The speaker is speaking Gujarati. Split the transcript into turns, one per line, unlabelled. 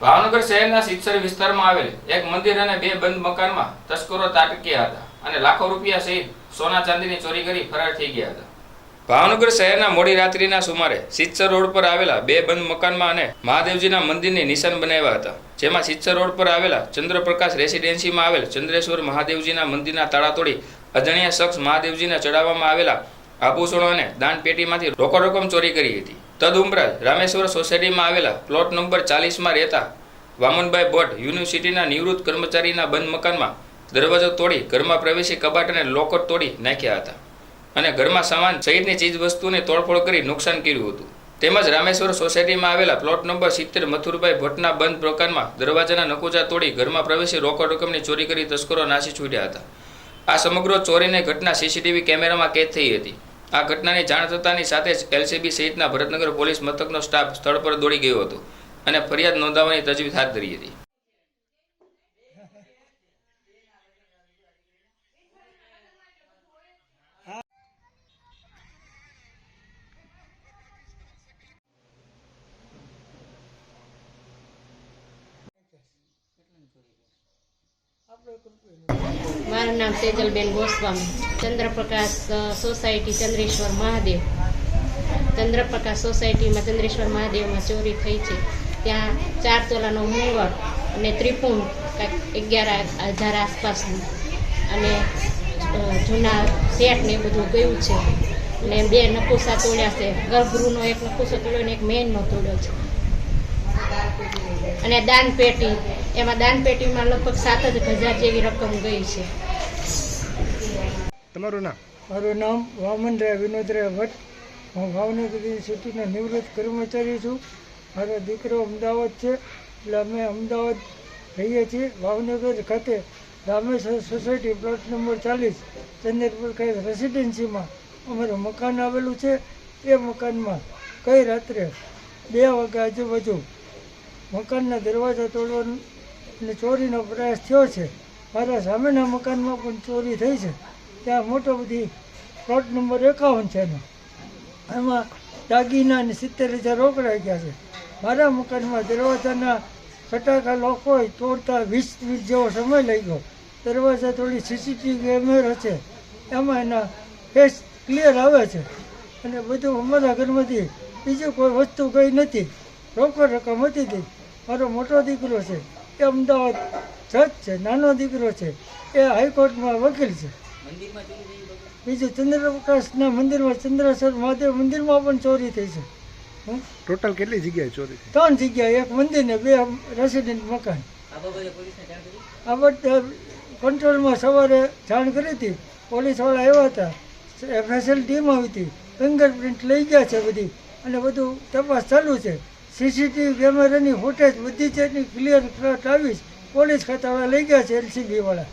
ભાવનગર શહેરના સિત્સર વિસ્તારમાં આવેલ એક મંદિર અને બે બંધ મકાનમાં તસ્કરો ત્રાટક્યા હતા અને લાખો રૂપિયા સહિત સોના ચાંદીની ચોરી કરી ફરાર થઈ ગયા હતા. ભાવનગર શહેરના મોડી રાત્રિના સુમારે સિત્સર રોડ પર આવેલા બે બંધ મકાનમાં અને મહાદેવજીના મંદિરને નિશાન બનાવ્યા હતા. જેમાં સિત્સર રોડ પર આવેલા ચંદ્રપ્રકાશ રેસિડેન્સીમાં આવેલ ચંદ્રેશ્વર મહાદેવજીના મંદિરના તાળા તોડી અજાણ્યા શખ્સ મહાદેવજીને ચડાવવામાં આવેલા આભૂષણો અને દાન પેટીમાંથી રોકડ રકમ ચોરી કરી હતી. તદ ઉપરાંત રામેશ્વર સોસાયટીમાં આવેલા પ્લોટ નંબર 40માં રહેતા વામનભાઈ ભટ્ટ યુનિવર્સિટીના નિવૃત્ત કર્મચારીના બંધ મકાનમાં દરવાજો તોડી ઘરમાં પ્રવેશી કબાટ અને લોકર તોડી નાખ્યા હતા અને ઘરમાં સામાન સહિતની ચીજ વસ્તુને તોડફોડ કરી નુકસાન કર્યું હતું. તેમજ રામેશ્વર સોસાયટીમાં આવેલા પ્લોટ નંબર 70 મથુરભાઈ ભટ્ટના બંધ મકાનમાં દરવાજાના નકુચા તોડી ઘરમાં પ્રવેશી રોકડ રકમની ચોરી કરી તસ્કરો નાસી છૂટ્યા હતા. આ સમગ્ર ચોરીની ઘટના સીસીટીવી કેમેરામાં કેદ થઈ હતી. આ ઘટનાની જાણ થતાની સાથે જ એલસીબી સહિતના ભરતનગર પોલીસ મથકનો સ્ટાફ સ્થળ પર દોડી ગયો હતો અને ફરિયાદ નોંધાવવાની તજવીજ હાથ ધરી હતી.
મારું નામ સેજલબેન ગોસ્વામી, ચંદ્રપ્રકાશ સોસાયટી ચંદ્રેશ્વર મહાદેવ. ચંદ્રપ્રકાશ સોસાયટીમાં ચંદ્રેશ્વર મહાદેવમાં ચોરી થઈ છે. ત્યાં 4 તોલાનો મુંગર અને ત્રિપુંડ 11,000 આસપાસનું અને જૂના સેટ ને બધું ગયું છે. અને 2 નકુસા તોડ્યા છે. ગર્ભગૃહનો એક નકુસો તોડ્યો અને એક મેઇનનો તોડ્યો છે. અને દાન પેટી, એમાં દાન પેટીમાં લગભગ 7,000 જેવી રકમ ગઈ છે.
તમારું નામ?
મારું નામ વામનરાય વિનોદરાય ભટ્ટ. હું ભાવનગર યુનિવર્સિટીનો નિવૃત્ત કર્મચારી છું. મારો દીકરો અમદાવાદ છે, એટલે અમે અમદાવાદ રહીએ છીએ. ભાવનગર ખાતે Rameshwar society plot number 40 Chandraprakash રેસિડેન્સીમાં અમારું મકાન આવેલું છે. એ મકાનમાં ગઈ રાત્રે 2 વાગ્યા આજુબાજુ મકાનના દરવાજા તોડવાનો અને ચોરીનો પ્રયાસ થયો છે. મારા સામેના મકાનમાં પણ ચોરી થઈ છે. ત્યાં મોટો બધી પ્લોટ નંબર 51 છે એનો, એમાં દાગીના અને 70,000 રોકડા ગયા છે. મારા મકાનમાં દરવાજાના ફટાકા લોક હોય તોડતા 20 મિનિટ જેવો સમય લઈ ગયો. દરવાજા તોડી સીસીટીવી કેમેરા છે, એમાં એના ફેસ ક્લિયર આવે છે. અને બધું અમારા ઘરમાંથી બીજું કોઈ વસ્તુ ગઈ નથી. રોકડ રકમ હતી હતી. મારો મોટો દીકરો છે એ અમદાવાદ જજ છે, નાનો દીકરો છે એ હાઈકોર્ટમાં વકીલ છે. બીજું ચંદ્રપ્રકાશના મંદિરમાં ચંદ્રેશ્વર મહાદેવ મંદિરમાં પણ ચોરી થઈ છે.
ટોટલ કેટલી જગ્યાએ ચોરી થઈ?
3 જગ્યાએ, એક મંદિર ને 2 રેસિડેન્ટ મકાન. આ બધા કંટ્રોલમાં સવારે જાણ કરી હતી. પોલીસવાળા આવ્યા હતા, સ્પેશિયલ ટીમ આવી હતી, ફિંગરપ્રિન્ટ લઈ ગયા છે બધી, અને બધું તપાસ ચાલુ છે. સીસીટીવી કેમેરાની ફૂટેજ બધી છે, ક્લિયર કટ આવી. પોલીસ ખાતાવાળા લઈ ગયા છે, એલસીબી વાળા.